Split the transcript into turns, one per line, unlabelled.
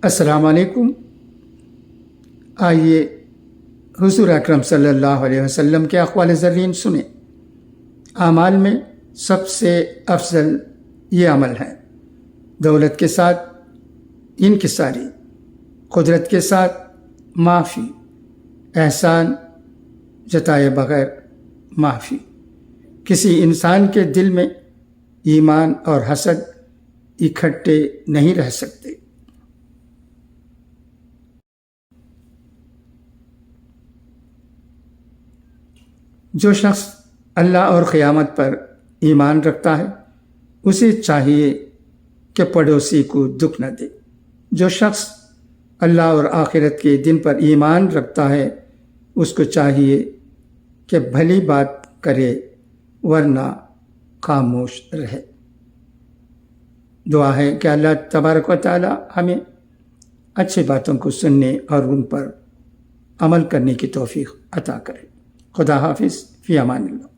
السلام علیکم۔ آئیے حضور اکرم صلی اللہ علیہ وسلم کے اقوال زرین سنیں۔ اعمال میں سب سے افضل یہ عمل ہے، دولت کے ساتھ انکساری، قدرت کے ساتھ معافی، احسان جتائے بغیر معافی۔ کسی انسان کے دل میں ایمان اور حسد اکٹھے نہیں رہ سکتے۔ جو شخص اللہ اور قیامت پر ایمان رکھتا ہے اسے چاہیے کہ پڑوسی کو دکھ نہ دے۔ جو شخص اللہ اور آخرت کے دن پر ایمان رکھتا ہے اس کو چاہیے کہ بھلی بات کرے ورنہ خاموش رہے۔ دعا ہے کہ اللہ تبارک و تعالی ہمیں اچھی باتوں کو سننے اور ان پر عمل کرنے کی توفیق عطا کرے۔ خدا حافظ، فی امان اللہ۔